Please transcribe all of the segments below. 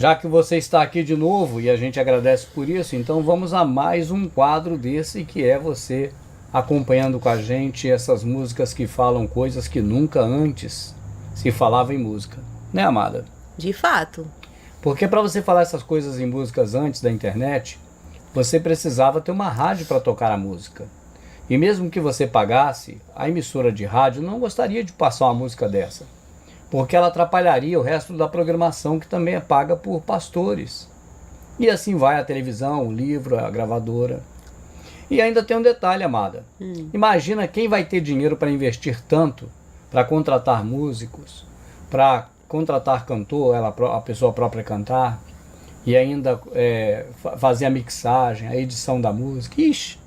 Já que você está aqui de novo e a gente agradece por isso, então vamos a mais um quadro desse, que é você acompanhando com a gente essas músicas que falam coisas que nunca antes se falava em música. Né, amada? De fato. Porque para você falar essas coisas em músicas antes da internet, você precisava ter uma rádio para tocar a música. E mesmo que você pagasse, a emissora de rádio não gostaria de passar uma música dessa, porque ela atrapalharia o resto da programação, que também é paga por pastores. E assim vai a televisão, o livro, a gravadora. E ainda tem um detalhe, amada. Imagina quem vai ter dinheiro para investir tanto, para contratar músicos, para contratar cantor, a pessoa própria cantar, e ainda fazer a mixagem, a edição da música. Ixi,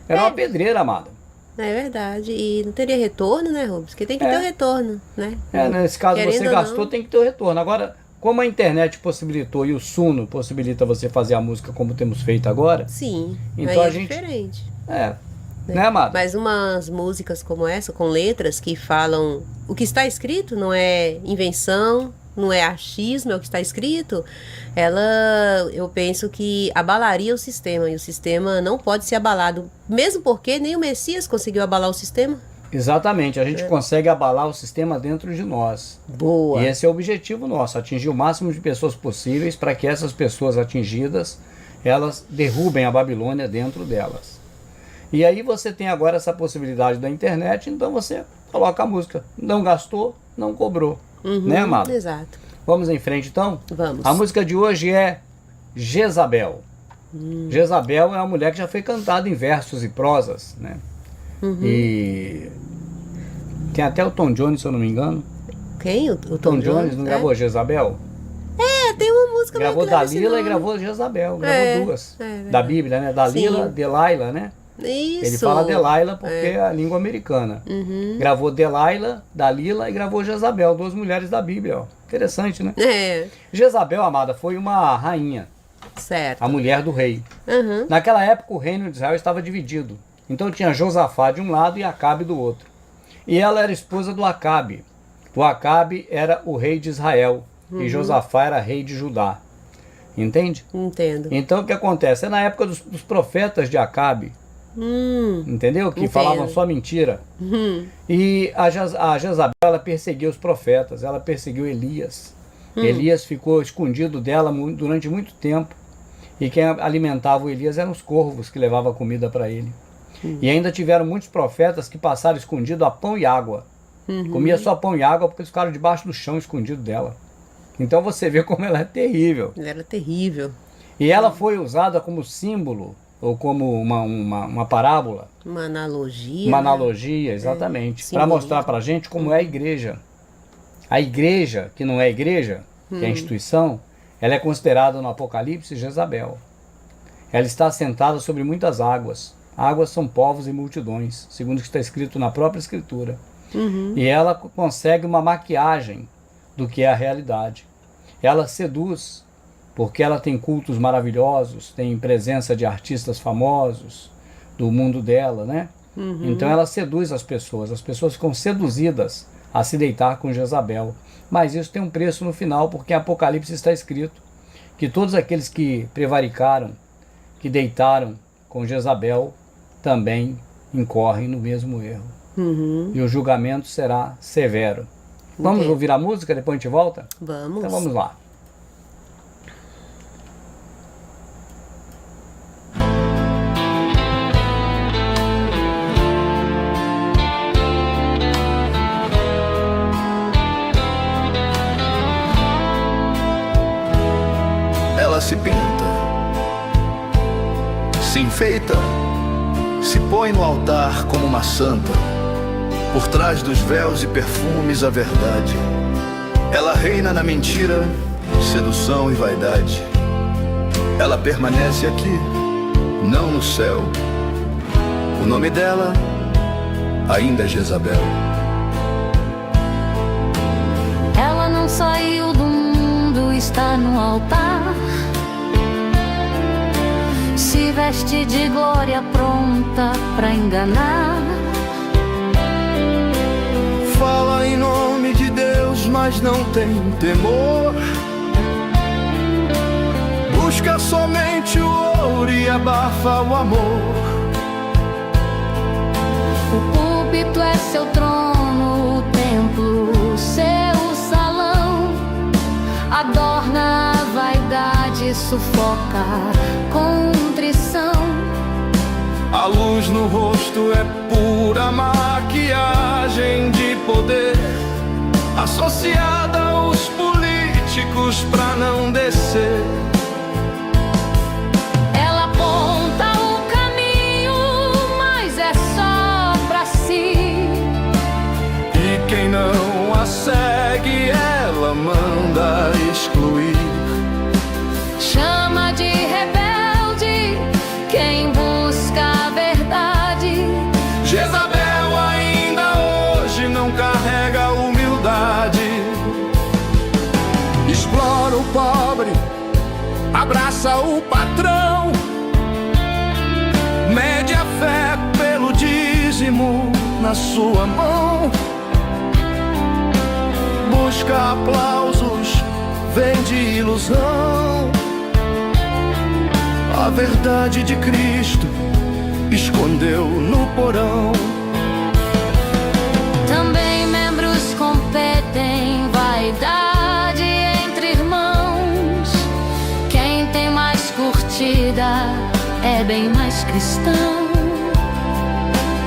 era uma pedreira, amada. É verdade. E não teria retorno, né, Rubens? Porque tem que ter o retorno, né? Nesse caso, Querendo você gastou, não, tem que ter o retorno. Agora, como a internet possibilitou e o Suno possibilita você fazer a música como temos feito agora, sim, então aí a é gente... diferente. Né, amada? Mas umas músicas como essa, com letras que falam o que está escrito, não é invenção, não é achismo, é o que está escrito, eu penso que abalaria o sistema, e o sistema não pode ser abalado, mesmo porque nem o Messias conseguiu abalar o sistema. Exatamente, a gente consegue abalar o sistema dentro de nós. Boa. E esse é o objetivo nosso, atingir o máximo de pessoas possíveis, para que essas pessoas atingidas, elas derrubem a Babilônia dentro delas. E aí você tem agora essa possibilidade da internet, então você coloca a música. Não gastou, não cobrou. Né, amado? Exato. Vamos em frente, então? Vamos. A música de hoje é Jezabel. Jezabel é uma mulher que já foi cantada em versos e prosas, né? E tem até o Tom Jones, se eu não me engano. Quem? O Tom Jones não gravou Jezabel? Tem uma música Gravou muito leve Dalila esse e nome. gravou Jezabel. Gravou duas. verdade. Da Bíblia, né? Dalila, Sim. Delilah, né? Isso. Ele fala Delilah porque é a língua americana. Gravou Delilah, Dalila e gravou Jezabel, duas mulheres da Bíblia. Ó. Interessante, né? Jezabel, amada, foi uma rainha, Certo. a mulher do rei. Naquela época o reino de Israel estava dividido. Então tinha Josafá de um lado e Acabe do outro. E ela era esposa do Acabe. O Acabe era o rei de Israel e Josafá era rei de Judá. Entende? Entendo. Então o que acontece? É na época dos profetas de Acabe. Entendeu? Que Entendo. falavam só mentira. E a Jezabel, ela perseguiu os profetas, ela perseguiu Elias. Elias ficou escondido dela durante muito tempo. E quem alimentava o Elias eram os corvos que levavam comida para ele. E ainda tiveram muitos profetas que passaram escondido a pão e água. Comia só pão e água porque eles ficaram debaixo do chão escondido dela. Então você vê como ela é terrível. Ela era terrível. E ela foi usada como símbolo, ou como uma parábola. Uma analogia. Uma analogia, exatamente. Para Simbolismo. mostrar para a gente como é a igreja. A igreja, que não é igreja, que é a instituição, ela é considerada no Apocalipse Jezabel. Ela está assentada sobre muitas águas. Águas são povos e multidões, segundo o que está escrito na própria Escritura. E ela consegue uma maquiagem do que é a realidade. Ela seduz, porque ela tem cultos maravilhosos, tem presença de artistas famosos do mundo dela, né? Então ela seduz as pessoas ficam seduzidas a se deitar com Jezabel. Mas isso tem um preço no final, porque em Apocalipse está escrito que todos aqueles que prevaricaram, que deitaram com Jezabel, também incorrem no mesmo erro. E o julgamento será severo. Vamos ouvir a música, depois a gente volta? Vamos. Então vamos lá. Ela se pinta, se enfeita, se põe no altar como uma santa. Por trás dos véus e perfumes a verdade. Ela reina na mentira, sedução e vaidade. Ela permanece aqui, não no céu. O nome dela ainda é Jezabel. Ela não saiu do mundo, está no altar. Se veste de glória pronta pra enganar. Fala em nome de Deus, mas não tem temor. derrete o ouro e abafa o amor. O púlpito é seu trono, o templo, seu salão. Adorna a vaidade, sufoca a contrição. A luz no rosto é pura maquiagem de poder, associada aos políticos pra não descer. Ela aponta o caminho, mas é só pra si. E quem não a segue, ela manda excluir. Chama de rebelde quem busca a verdade. Jezabel ainda hoje não carrega humildade. Explora o pobre, abraça o patrão, mede a fé pelo dízimo na sua mão. Busca aplausos, vende ilusão. A verdade de Cristo escondeu no porão. Também membros competem vaidade entre irmãos. Quem tem mais curtida é bem mais cristão.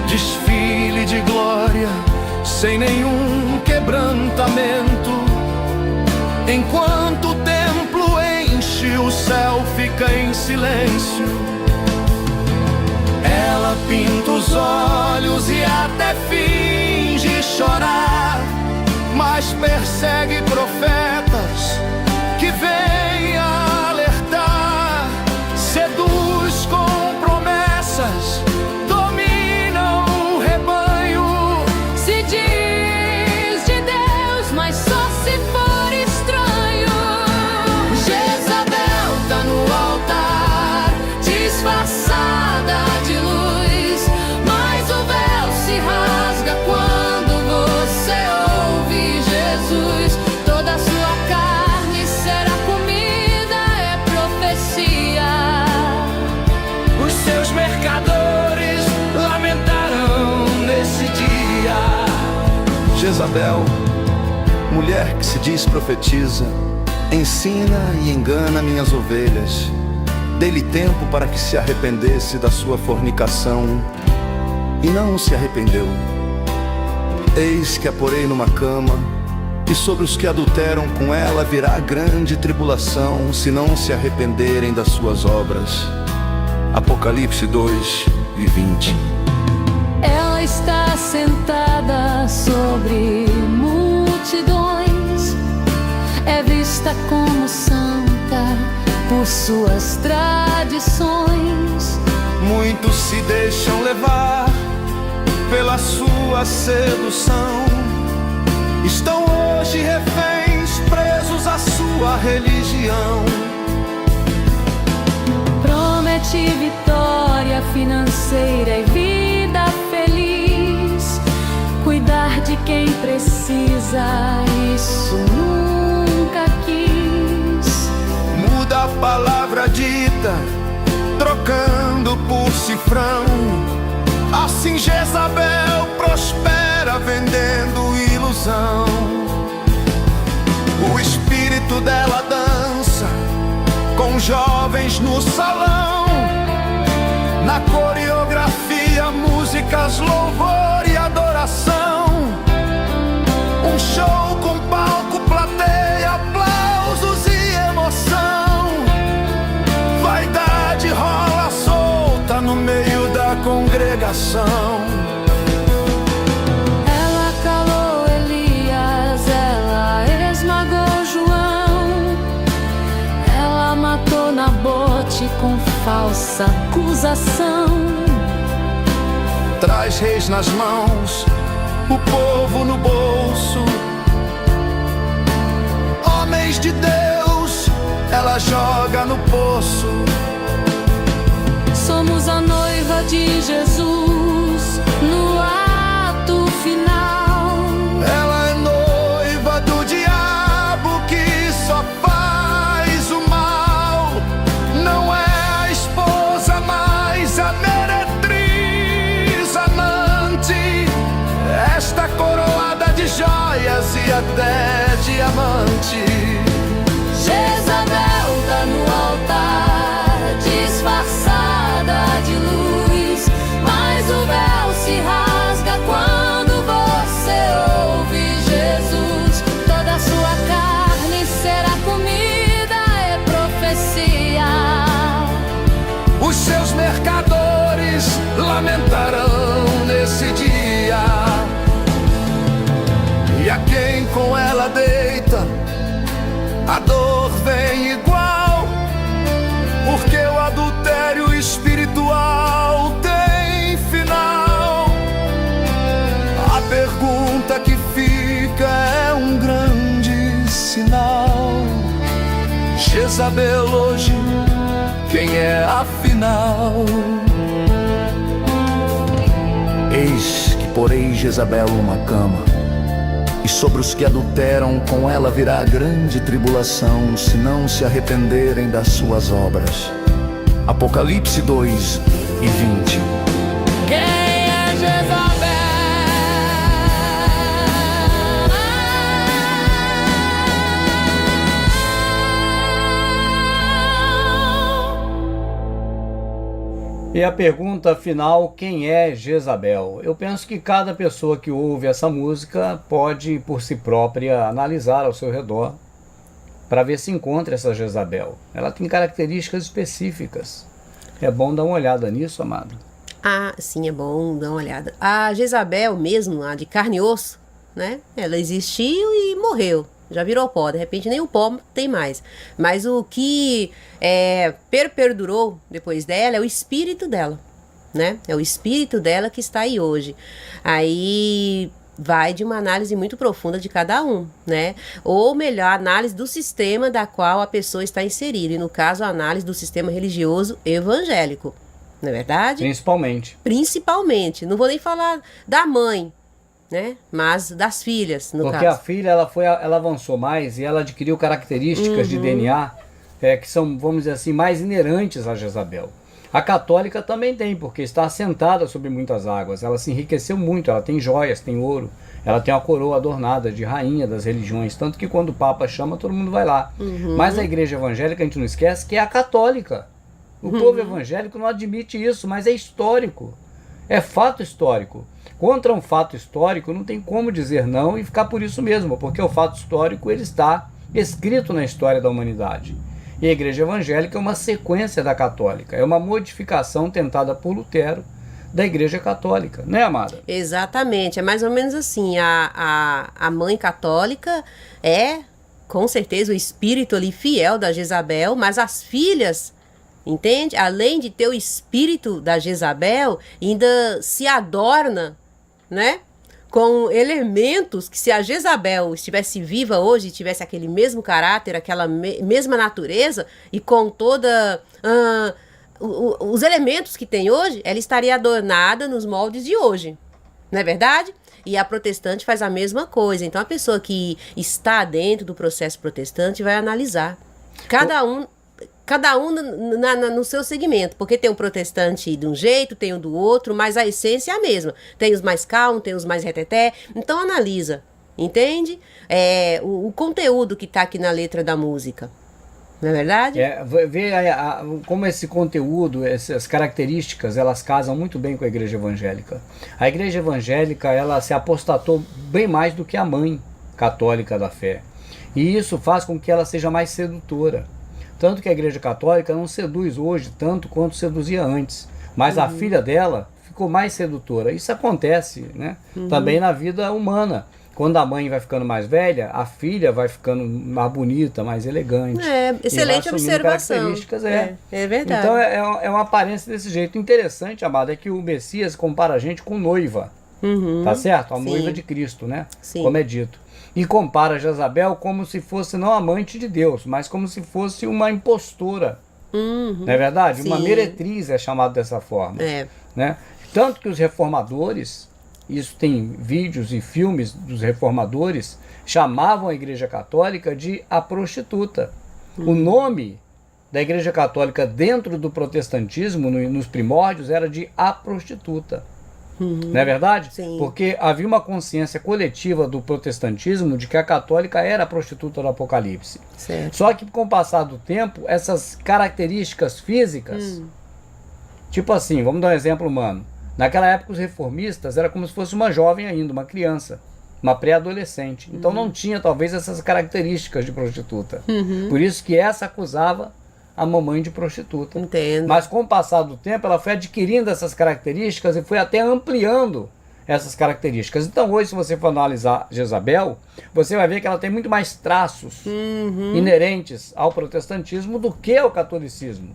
Desfile de glória sem nenhum quebrantamento. Enquanto o templo enche, o céu fica em silêncio. Ela pinta os olhos e até finge chorar, mas persegue profetas que vêm alertar. Seduz com promessas, domina o rebanho. Se diz de Deus, mas só se for estranho. Jezabel tá no altar, disfarçada de luz, Mas o véu se rasga quando você ouve Jesus. Toda a sua carne será comida, é profecia. os seus mercadores lamentarão nesse dia. Jezabel, mulher que se diz profetiza, ensina e engana minhas ovelhas. Dei-lhe tempo para que se arrependesse da sua fornicação, e não se arrependeu. Eis que a porei numa cama, e sobre os que adulteram com ela virá grande tribulação, se não se arrependerem das suas obras. Apocalipse 2:20. Ela está sentada sobre multidões, é vista como santa por suas tradições. Muitos se deixam levar pela sua sedução. Estão hoje reféns, presos à sua religião. Promete vitória financeira e vida feliz. Cuidar de quem precisa, isso nunca quis. Muda a palavra dita, trocando por cifrão. Assim Jezabel prospera vendendo ilusão. O espírito dela dança com jovens no salão. Na coreografia, músicas, louvor e adoração. Um show com palco, plateia, aplausos e emoção. Vaidade rola solta no meio da congregação. Ela calou Elias, ela esmagou João. Ela matou Nabote com falsa acusação. Traz reis nas mãos, o povo no bolso. Homens de Deus, ela joga no poço. Somos a noiva de Jesus no ato final. Ela é noiva do diabo que só faz o mal. Não é e até diamante. Jezabel tá no altar, disfarçada de luz, mas o véu se rasga quando você ouve Jesus. Toda a sua carne será comida, é profecia. Os seus mercadores lamentarão nesse dia, e a quem com ela deita, a dor vem igual, porque o adultério espiritual tem final. A pergunta que fica é um grande sinal. Jezabel hoje, quem é afinal? Eis que porei Jezabel numa cama, e sobre os que adulteram com ela virá grande tribulação, se não se arrependerem das suas obras. Apocalipse 2:20. Quem é Jezabel? E a pergunta final, quem é Jezabel? Eu penso que cada pessoa que ouve essa música pode, por si própria, analisar ao seu redor para ver se encontra essa Jezabel. Ela tem características específicas. É bom dar uma olhada nisso, amado. Ah, sim, é bom dar uma olhada. A Jezabel mesmo, a de carne e osso, né? Ela existiu e morreu. Já virou pó, de repente nem o pó tem mais. Mas o que perdurou depois dela é o espírito dela, né? É o espírito dela que está aí hoje. Aí vai de uma análise muito profunda de cada um, né? Ou melhor, análise do sistema da qual a pessoa está inserida. E no caso, a análise do sistema religioso evangélico. Não é verdade? Principalmente. Principalmente. Não vou nem falar da mãe, né? Mas das filhas, no Porque caso. a filha, ela avançou mais e ela adquiriu características de DNA que são, vamos dizer assim, mais inerentes a Jezabel. A católica também tem, porque está assentada sobre muitas águas. Ela se enriqueceu muito, ela tem joias, tem ouro, ela tem uma coroa adornada de rainha das religiões, tanto que quando o Papa chama, todo mundo vai lá. Mas a igreja evangélica, a gente não esquece que é a católica. O povo evangélico não admite isso, mas é histórico. É fato histórico. Contra um fato histórico, não tem como dizer não e ficar por isso mesmo, porque o fato histórico ele está escrito na história da humanidade. E a igreja evangélica é uma sequência da católica, é uma modificação tentada por Lutero da igreja católica, né, amada? Exatamente, é mais ou menos assim, a mãe católica é, com certeza, o espírito ali fiel da Jezabel, mas as filhas, entende? Além de ter o espírito da Jezabel, ainda se adorna, né? Com elementos que, se a Jezabel estivesse viva hoje, tivesse aquele mesmo caráter, aquela mesma natureza, e com toda os elementos que tem hoje, ela estaria adornada nos moldes de hoje, não é verdade? E a protestante faz a mesma coisa. Então, a pessoa que está dentro do processo protestante vai analisar. Cada um no seu segmento, porque tem um protestante de um jeito, tem o do outro, mas a essência é a mesma. Tem os mais calmos, tem os mais reteté. Então analisa, entende? O conteúdo que está aqui na letra da música. Não é verdade? Vê como esse conteúdo, essas características, elas casam muito bem com a igreja evangélica. A igreja evangélica, ela se apostatou bem mais do que a mãe católica da fé. E isso faz com que ela seja mais sedutora. Tanto que a igreja católica não seduz hoje tanto quanto seduzia antes. Mas a filha dela ficou mais sedutora. Isso acontece, né? Também na vida humana. Quando a mãe vai ficando mais velha, a filha vai ficando mais bonita, mais elegante. Excelente observação. Características, é verdade. Então é uma aparência desse jeito. Interessante, amado, é que o Messias compara a gente com noiva. Tá certo? A noiva de Cristo, né? Sim. Como é dito. E compara Jezabel como se fosse não amante de Deus, mas como se fosse uma impostora. Não é verdade? Sim. Uma meretriz é chamado dessa forma. Né? Tanto que os reformadores, isso tem vídeos e filmes dos reformadores, chamavam a igreja católica de a prostituta. O nome da igreja católica dentro do protestantismo, nos primórdios, era de a prostituta. Não é verdade? Sim. Porque havia uma consciência coletiva do protestantismo de que a católica era a prostituta do Apocalipse. Certo. Só que com o passar do tempo, essas características físicas, tipo assim, vamos dar um exemplo humano. Naquela época os reformistas era como se fosse uma jovem ainda, uma criança, uma pré-adolescente. Então não tinha talvez essas características de prostituta. Por isso que essa acusava a mamãe de prostituta. Entendo. Mas com o passar do tempo ela foi adquirindo essas características e foi até ampliando essas características. Então hoje, se você for analisar Jezabel, você vai ver que ela tem muito mais traços inerentes ao protestantismo do que ao catolicismo.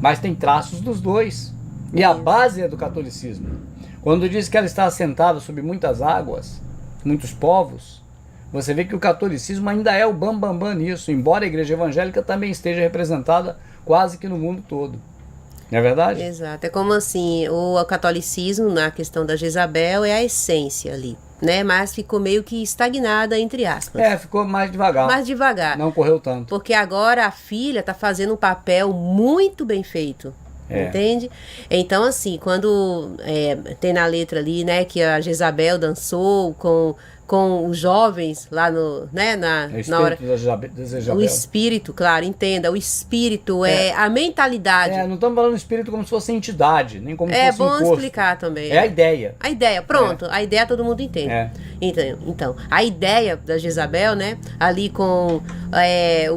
Mas tem traços dos dois. E a base é do catolicismo. Quando diz que ela está assentada sobre muitas águas, muitos povos, você vê que o catolicismo ainda é o bambambam nisso, embora a igreja evangélica também esteja representada quase que no mundo todo. Não é verdade? Exato. É como assim, o catolicismo, na questão da Jezabel, é a essência ali, né? Mas ficou meio que estagnada, entre aspas. Ficou mais devagar. Mais devagar. Não correu tanto. Porque agora a filha está fazendo um papel muito bem feito. Entende? Então, assim, quando tem na letra ali, né, que a Jezabel dançou com os jovens lá no, né, na hora. O espírito, claro, entenda. O espírito é a mentalidade. Não estamos falando do espírito como se fosse entidade, nem como se fosse bom encosto. explicar também. É a ideia. A ideia, pronto. A ideia todo mundo entende. Então, a ideia da Jezabel, né, ali com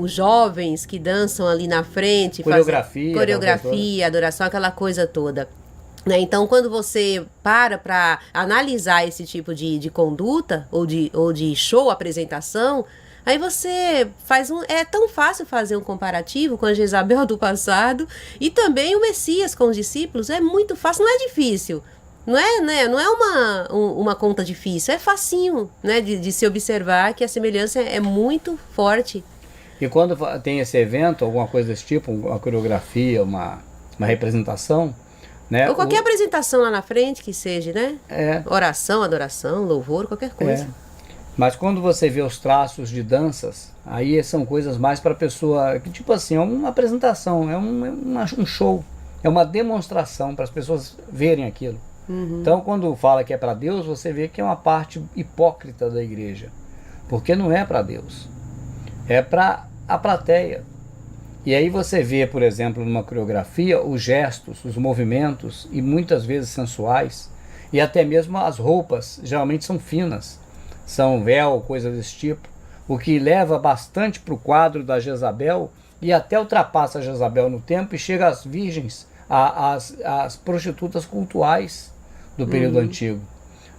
os jovens que dançam ali na frente. Coreografia, adoração, aquela coisa toda. Então, quando você para analisar esse tipo de conduta ou de show, apresentação, aí você faz é tão fácil fazer um comparativo com a Jezabel do passado e também o Messias com os discípulos. É muito fácil, não é difícil. Não é uma conta difícil, é facinho, né, de se observar que a semelhança é muito forte. E quando tem esse evento, alguma coisa desse tipo, uma coreografia, uma representação, né? Ou qualquer apresentação lá na frente que seja, né? Oração, adoração, louvor, qualquer coisa. Mas quando você vê os traços de danças, aí são coisas mais para a pessoa, que tipo assim, é uma apresentação, é um show, é uma demonstração para as pessoas verem aquilo. Então quando fala que é para Deus, você vê que é uma parte hipócrita da igreja, porque não é para Deus, é para a plateia. E aí você vê, por exemplo, numa coreografia, os gestos, os movimentos, e muitas vezes sensuais, e até mesmo as roupas, geralmente são finas, são véu, coisa desse tipo, o que leva bastante para o quadro da Jezabel, e até ultrapassa a Jezabel no tempo, e chega às virgens, às prostitutas cultuais do período antigo,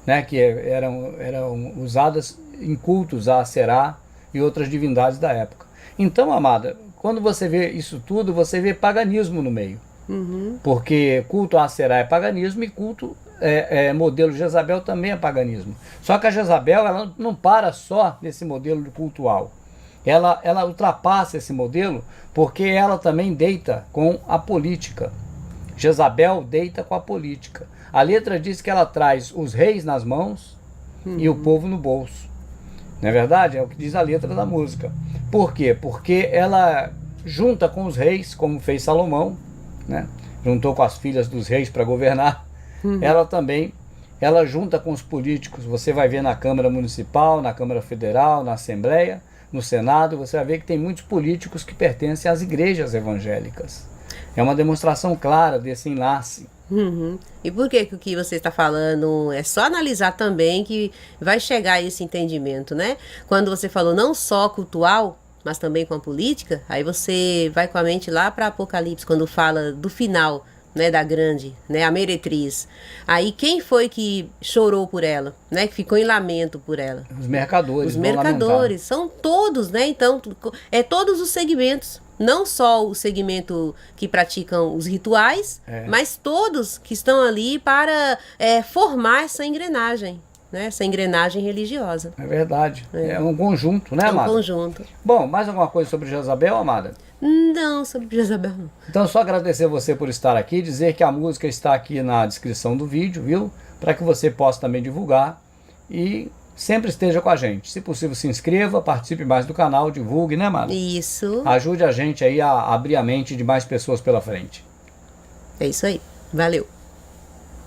né, que eram usadas em cultos a Será e outras divindades da época. Então, amada, quando você vê isso tudo, você vê paganismo no meio. Porque culto a Será é paganismo e culto modelo Jezabel também é paganismo. Só que a Jezabel ela não para só nesse modelo cultual. Ela ultrapassa esse modelo porque ela também deita com a política. Jezabel deita com a política. A letra diz que ela traz os reis nas mãos e o povo no bolso. Não é verdade? É o que diz a letra da música. Por quê? Porque ela junta com os reis, como fez Salomão, né? Juntou com as filhas dos reis para governar. Ela junta com os políticos. Você vai ver na Câmara Municipal, na Câmara Federal, na Assembleia, no Senado, você vai ver que tem muitos políticos que pertencem às igrejas evangélicas. É uma demonstração clara desse enlace. E por que o que você está falando é só analisar também que vai chegar a esse entendimento, né? Quando você falou não só cultual, mas também com a política, aí você vai com a mente lá para Apocalipse, quando fala do final, né, da grande, né, a meretriz. Aí quem foi que chorou por ela, né, que ficou em lamento por ela? Os mercadores. Os mercadores, são todos, né? Então, todos os segmentos. Não só o segmento que praticam os rituais, mas todos que estão ali para formar essa engrenagem, né? Essa engrenagem religiosa. É verdade. É um conjunto, né, amada? É um conjunto. Bom, mais alguma coisa sobre Jezabel, amada? Não, sobre Jezabel não. Então, só agradecer você por estar aqui, dizer que a música está aqui na descrição do vídeo, viu? Para que você possa também divulgar e sempre esteja com a gente. Se possível, se inscreva, participe mais do canal, divulgue, né, amada? Isso. Ajude a gente aí a abrir a mente de mais pessoas pela frente. É isso aí. Valeu.